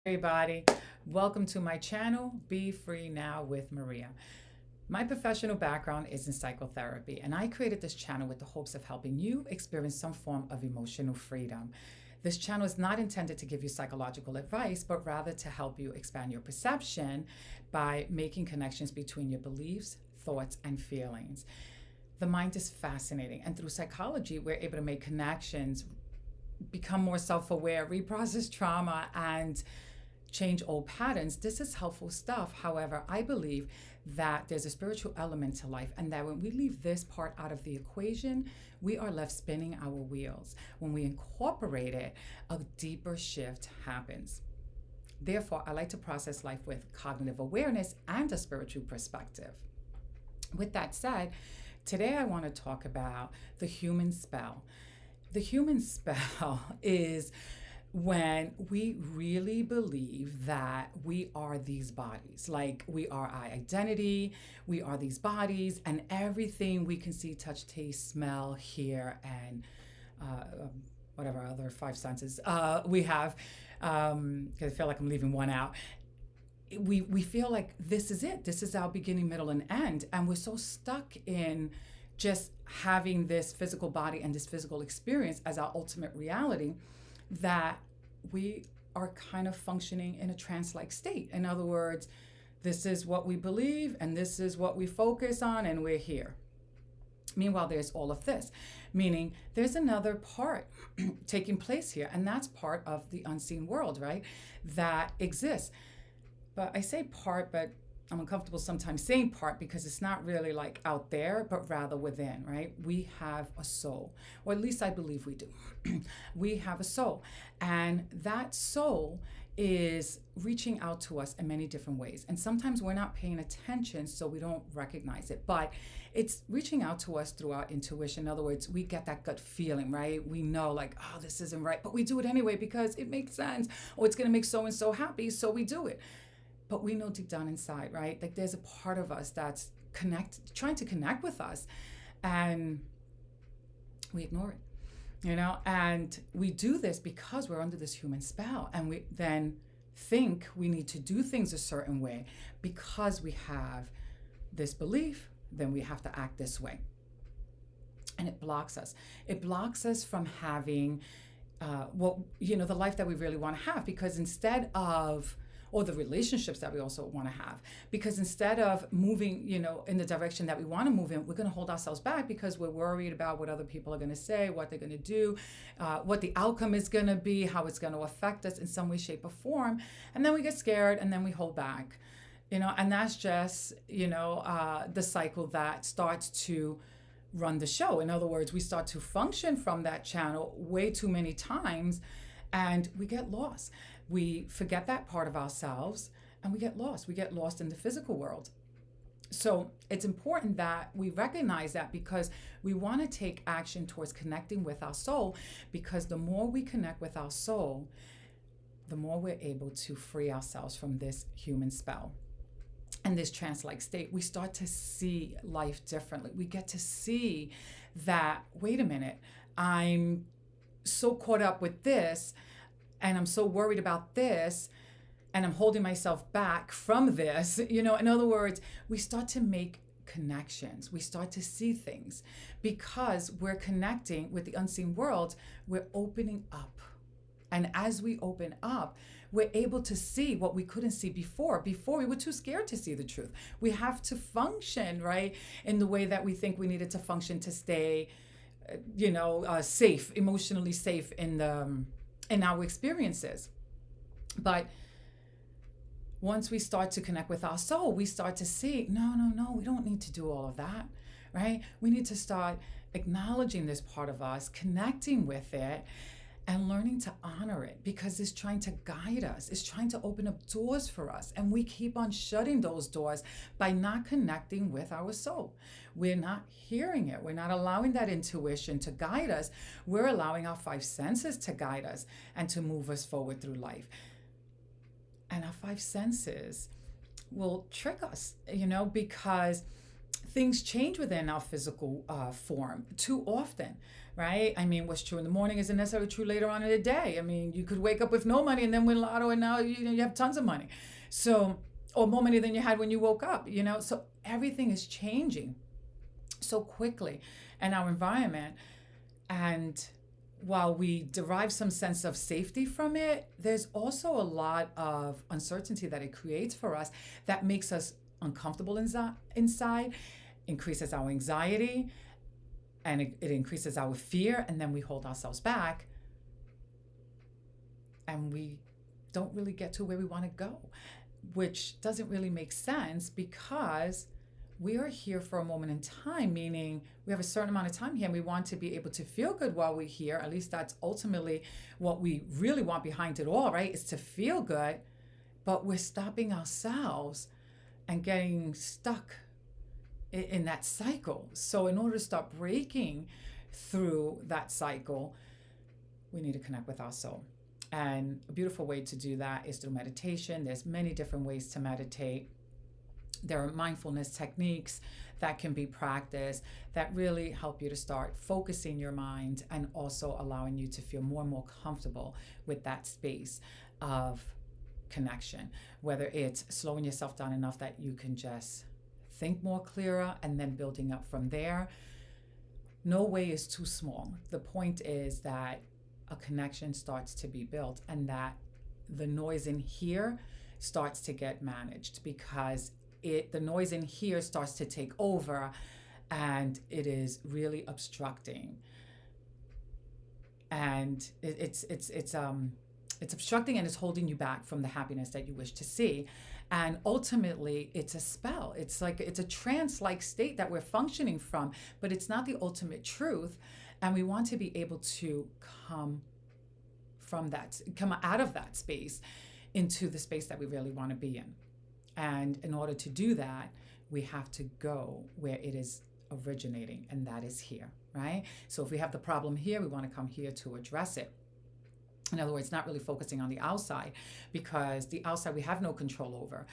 Everybody, welcome to my channel, Be Free Now with Maria. My professional background is in psychotherapy, and I created this channel with the hopes of helping you experience some form of emotional freedom. This channel is not intended to give you psychological advice, but rather to help you expand your perception by making connections between your beliefs, thoughts, and feelings. The mind is fascinating, and through psychology, we're able to make connections, become more self-aware, reprocess trauma, and change old patterns. This is helpful stuff. However, I believe that there's a spiritual element to life, and that when we leave this part out of the equation, we are left spinning our wheels. When we incorporate it, a deeper shift happens. Therefore, I like to process life with cognitive awareness and a spiritual perspective. With that said, today I want to talk about the human spell. The human spell is when we really believe that we are these bodies, like we are our identity, we are these bodies, and everything we can see, touch, taste, smell, hear, and whatever other five senses we have, because I feel like I'm leaving one out. We feel like this is it. This is our beginning, middle, and end, and we're so stuck in just having this physical body and this physical experience as our ultimate reality that we are kind of functioning in a trance-like state. In other words, this is what we believe and this is what we focus on, and we're here. Meanwhile, there's all of this, meaning there's another part taking place here, and that's part of the unseen world, right? That exists. But I say part, but I'm uncomfortable sometimes saying part because it's not really like out there, but rather within, right? We have a soul, or at least I believe we do. We have a soul, and that soul is reaching out to us in many different ways. And sometimes we're not paying attention, so we don't recognize it, but it's reaching out to us through our intuition. In other words, we get that gut feeling, right? We know like, oh, this isn't right, but we do it anyway because it makes sense, or it's going to make so-and-so happy, so we do it. But we know deep down inside, right? Like there's a part of us that's trying to connect with us, and we ignore it, and we do this because we're under this human spell, and we then think we need to do things a certain way because we have this belief, then we have to act this way. And it blocks us. It blocks us from having the life that we really want to have, because instead of or the relationships that we also want to have. Because instead of moving, in the direction that we want to move in, we're going to hold ourselves back because we're worried about what other people are going to say, what they're going to do, what the outcome is going to be, how it's going to affect us in some way, shape, or form. And then we get scared and then we hold back, and that's just, the cycle that starts to run the show. In other words, we start to function from that channel way too many times, and we get lost. We forget that part of ourselves, and we get lost. We get lost in the physical world. So it's important that we recognize that, because we want to take action towards connecting with our soul, because the more we connect with our soul, the more we're able to free ourselves from this human spell and this trance-like state. We start to see life differently. We get to see that, wait a minute, I'm so caught up with this, and I'm so worried about this, and I'm holding myself back from this. In other words, we start to make connections. We start to see things because we're connecting with the unseen world. We're opening up. And as we open up, we're able to see what we couldn't see before. Before, we were too scared to see the truth. We have to function, right, in the way that we think we needed to function to stay, safe, emotionally safe in our experiences. But once we start to connect with our soul, we start to see, no, we don't need to do all of that, right? We need to start acknowledging this part of us, connecting with it, and learning to honor it, because it's trying to guide us. It's trying to open up doors for us. And we keep on shutting those doors by not connecting with our soul. We're not hearing it. We're not allowing that intuition to guide us. We're allowing our five senses to guide us and to move us forward through life. And our five senses will trick us, because things change within our physical form too often, right? I mean, what's true in the morning isn't necessarily true later on in the day. I mean, you could wake up with no money and then win lotto, and now you have tons of money. So, or more money than you had when you woke up, So everything is changing so quickly in our environment. And while we derive some sense of safety from it, there's also a lot of uncertainty that it creates for us that makes us uncomfortable inside, increases our anxiety, and it increases our fear, and then we hold ourselves back and we don't really get to where we want to go, which doesn't really make sense because we are here for a moment in time, meaning we have a certain amount of time here and we want to be able to feel good while we're here. At least that's ultimately what we really want behind it all, right? Is to feel good, but we're stopping ourselves and getting stuck in that cycle. So in order to start breaking through that cycle, we need to connect with our soul. And a beautiful way to do that is through meditation. There's many different ways to meditate. There are mindfulness techniques that can be practiced that really help you to start focusing your mind and also allowing you to feel more and more comfortable with that space of connection, whether it's slowing yourself down enough that you can just think more clearer and then building up from there. No way is too small. The point is that a connection starts to be built and that the noise in here starts to get managed because the noise in here starts to take over and it is really obstructing. And it's obstructing and it's holding you back from the happiness that you wish to see. And ultimately, it's a spell. It's a trance-like state that we're functioning from, but it's not the ultimate truth. And we want to be able to come out of that space into the space that we really want to be in. And in order to do that, we have to go where it is originating, and that is here, right? So if we have the problem here, we want to come here to address it. In other words, not really focusing on the outside, because the outside we have no control over.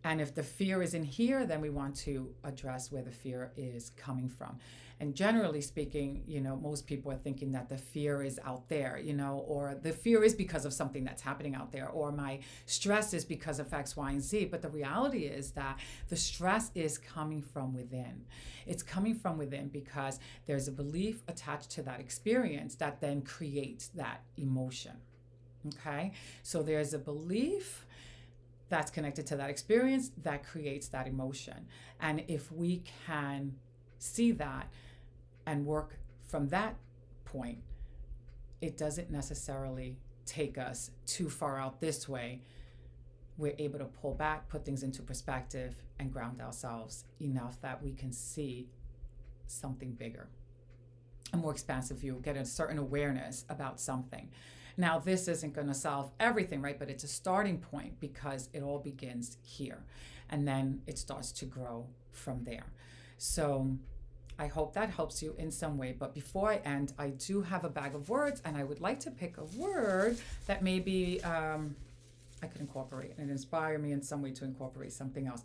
And if the fear is in here, then we want to address where the fear is coming from. And generally speaking, most people are thinking that the fear is out there, or the fear is because of something that's happening out there, or my stress is because of X, Y, and Z. But the reality is that the stress is coming from within. It's coming from within because there's a belief attached to that experience that then creates that emotion. Okay? So there's a belief that's connected to that experience that creates that emotion. And if we can see that and work from that point, it doesn't necessarily take us too far out this way. We're able to pull back, put things into perspective, and ground ourselves enough that we can see something bigger, a more expansive view, get a certain awareness about something. Now, this isn't going to solve everything, right? But it's a starting point because it all begins here. And then it starts to grow from there. So I hope that helps you in some way. But before I end, I do have a bag of words, and I would like to pick a word that maybe I could incorporate and inspire me in some way to incorporate something else.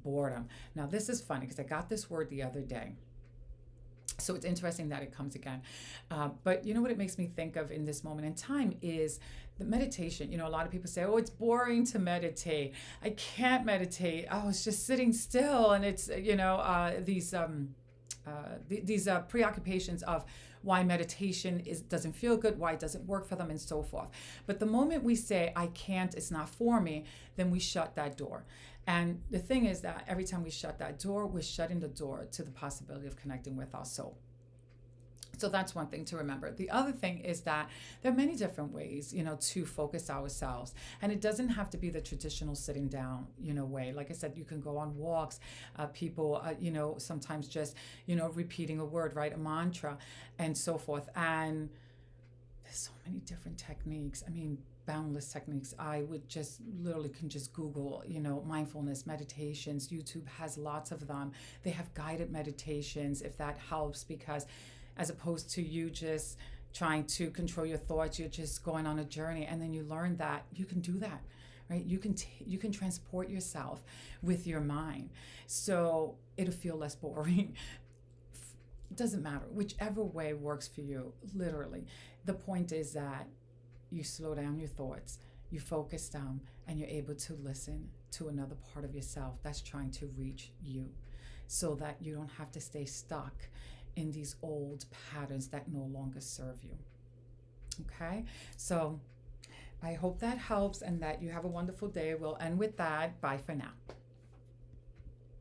Boredom. Now, this is funny because I got this word the other day. So it's interesting that it comes again. But you know what it makes me think of in this moment in time is the meditation. A lot of people say, oh, it's boring to meditate. I can't meditate. Oh, it's just sitting still. And it's, these preoccupations of why meditation doesn't feel good, why it doesn't work for them, and so forth. But the moment we say, I can't, it's not for me, then we shut that door. And the thing is that every time we shut that door, we're shutting the door to the possibility of connecting with our soul. So that's one thing to remember. The other thing is that there are many different ways, to focus ourselves. And it doesn't have to be the traditional sitting down, way. Like I said, you can go on walks. People, sometimes just, repeating a word, right? A mantra and so forth. And there's so many different techniques. I mean, boundless techniques. I would just literally can just Google, mindfulness meditations. YouTube has lots of them. They have guided meditations if that helps, because as opposed to you just trying to control your thoughts, you're just going on a journey, and then you learn that you can do that, right? You can transport yourself with your mind, so it'll feel less boring. It doesn't matter, whichever way works for you, literally. The point is that you slow down your thoughts, you focus down, and you're able to listen to another part of yourself that's trying to reach you, so that you don't have to stay stuck in these old patterns that no longer serve you. Okay? So I hope that helps and that you have a wonderful day. We'll end with that. Bye for now.